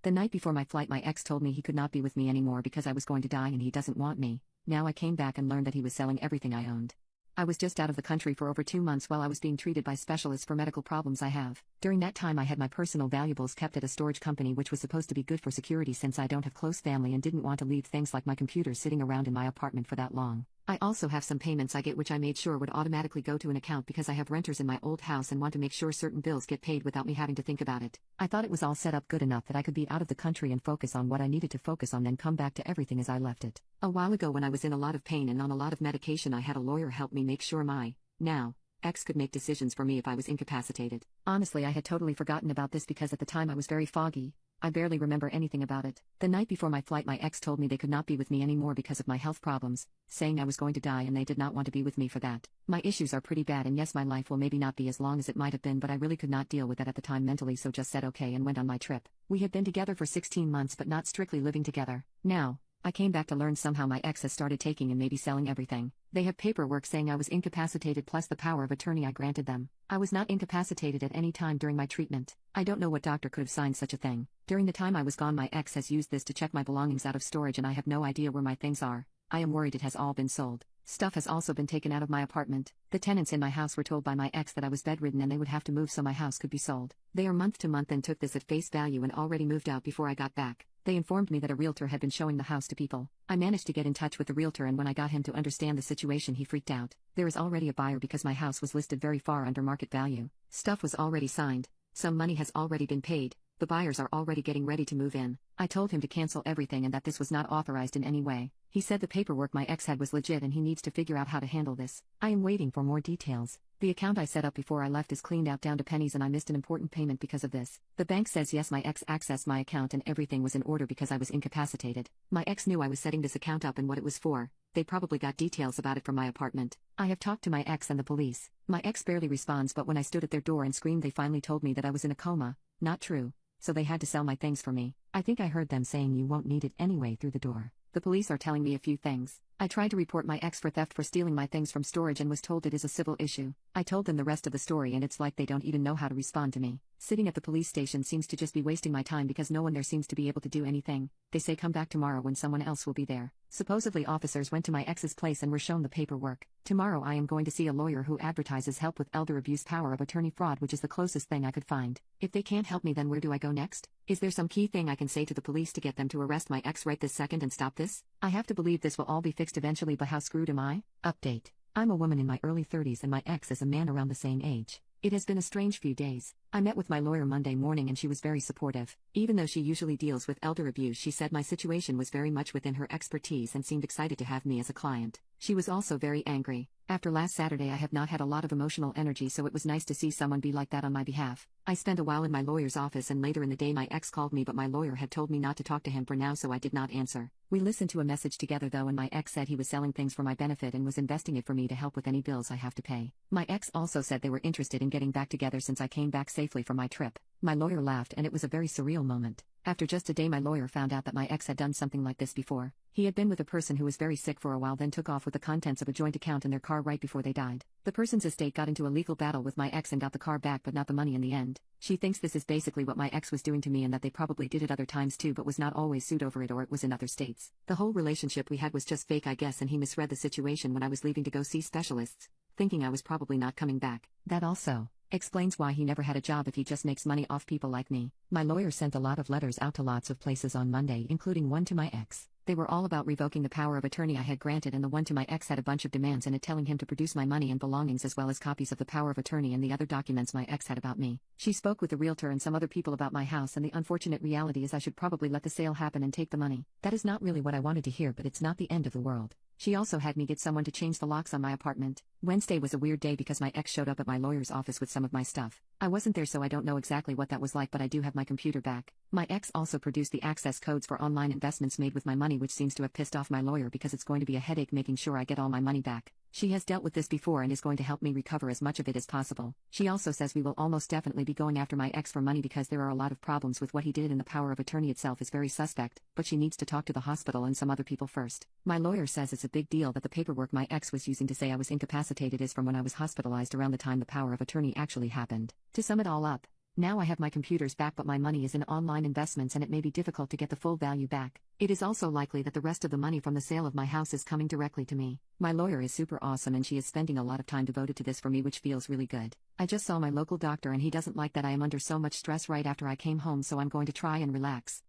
The night before my flight, my ex told me he could not be with me anymore because I was going to die and he doesn't want me. Now I came back and learned that he was selling everything I owned. I was just out of the country for over 2 months while I was being treated by specialists for medical problems I have. During that time I had my personal valuables kept at a storage company, which was supposed to be good for security since I don't have close family and didn't want to leave things like my computer sitting around in my apartment for that long. I also have some payments I get which I made sure would automatically go to an account because I have renters in my old house and want to make sure certain bills get paid without me having to think about it. I thought it was all set up good enough that I could be out of the country and focus on what I needed to focus on, then come back to everything as I left it. A while ago when I was in a lot of pain and on a lot of medication, I had a lawyer help me make sure my ex could make decisions for me if I was incapacitated. Honestly, I had totally forgotten about this because at the time I was very foggy. I barely remember anything about it. The night before my flight, my ex told me they could not be with me anymore because of my health problems, saying I was going to die and they did not want to be with me for that. My issues are pretty bad, and yes, my life will maybe not be as long as it might have been, but I really could not deal with that at the time mentally, so just said okay and went on my trip. We had been together for 16 months but not strictly living together. Now, I came back to learn somehow my ex has started taking and maybe selling everything. They have paperwork saying I was incapacitated plus the power of attorney I granted them. I was not incapacitated at any time during my treatment. I don't know what doctor could have signed such a thing. During the time I was gone, my ex has used this to check my belongings out of storage and I have no idea where my things are. I am worried it has all been sold. Stuff has also been taken out of my apartment. The tenants in my house were told by my ex that I was bedridden and they would have to move so my house could be sold. They are month to month and took this at face value and already moved out before I got back. They informed me that a realtor had been showing the house to people. I managed to get in touch with the realtor, and when I got him to understand the situation, he freaked out. There is already a buyer because my house was listed very far under market value. Stuff was already signed. Some money has already been paid. The buyers are already getting ready to move in. I told him to cancel everything and that this was not authorized in any way. He said the paperwork my ex had was legit and he needs to figure out how to handle this. I am waiting for more details. The account I set up before I left is cleaned out down to pennies and I missed an important payment because of this. The bank says yes, my ex accessed my account and everything was in order because I was incapacitated. My ex knew I was setting this account up and what it was for. They probably got details about it from my apartment. I have talked to my ex and the police. My ex barely responds, but when I stood at their door and screamed, they finally told me that I was in a coma. Not true. So they had to sell my things for me. I think I heard them saying you won't need it anyway through the door. The police are telling me a few things. I tried to report my ex for theft for stealing my things from storage and was told it is a civil issue. I told them the rest of the story and it's like they don't even know how to respond to me. Sitting at the police station seems to just be wasting my time because no one there seems to be able to do anything. They say come back tomorrow when someone else will be there. Supposedly officers went to my ex's place and were shown the paperwork. Tomorrow I am going to see a lawyer who advertises help with elder abuse power of attorney fraud, which is the closest thing I could find. If they can't help me, then where do I go next? Is there some key thing I can say to the police to get them to arrest my ex right this second and stop this? I have to believe this will all be fixed eventually, but how screwed am I? Update. I'm a woman in my early 30s and my ex is a man around the same age. It has been a strange few days. I met with my lawyer Monday morning and she was very supportive. Even though she usually deals with elder abuse, she said my situation was very much within her expertise and seemed excited to have me as a client. She was also very angry. After last Saturday I have not had a lot of emotional energy, so it was nice to see someone be like that on my behalf. I spent a while in my lawyer's office and later in the day my ex called me, but my lawyer had told me not to talk to him for now, so I did not answer. We listened to a message together though, and my ex said he was selling things for my benefit and was investing it for me to help with any bills I have to pay. My ex also said they were interested in getting back together since I came back safely from my trip. My lawyer laughed and it was a very surreal moment. After just a day my lawyer found out that my ex had done something like this before. He had been with a person who was very sick for a while, then took off with the contents of a joint account in their car right before they died. The person's estate got into a legal battle with my ex and got the car back but not the money in the end. She thinks this is basically what my ex was doing to me and that they probably did it other times too, but was not always sued over it or it was in other states. The whole relationship we had was just fake, I guess, and he misread the situation when I was leaving to go see specialists, thinking I was probably not coming back. That also explains why he never had a job if he just makes money off people like me. My lawyer sent a lot of letters out to lots of places on Monday, including one to my ex. They were all about revoking the power of attorney I had granted, and the one to my ex had a bunch of demands in it telling him to produce my money and belongings as well as copies of the power of attorney and the other documents my ex had about me. She spoke with the realtor and some other people about my house, and the unfortunate reality is I should probably let the sale happen and take the money. That is not really what I wanted to hear, but it's not the end of the world. She also had me get someone to change the locks on my apartment. Wednesday was a weird day because my ex showed up at my lawyer's office with some of my stuff. I wasn't there, so I don't know exactly what that was like, but I do have my computer back. My ex also produced the access codes for online investments made with my money, which seems to have pissed off my lawyer because it's going to be a headache making sure I get all my money back. She has dealt with this before and is going to help me recover as much of it as possible. She also says we will almost definitely be going after my ex for money because there are a lot of problems with what he did, and the power of attorney itself is very suspect, but she needs to talk to the hospital and some other people first. My lawyer says it's a big deal that the paperwork my ex was using to say I was incapacitated is from when I was hospitalized around the time the power of attorney actually happened. To sum it all up, Now I have my computers back, but my money is in online investments and it may be difficult to get the full value back. It is also likely that the rest of the money from the sale of my house is coming directly to me. My lawyer is super awesome and she is spending a lot of time devoted to this for me, which feels really good. I just saw my local doctor and he doesn't like that I am under so much stress right after I came home, so I'm going to try and relax.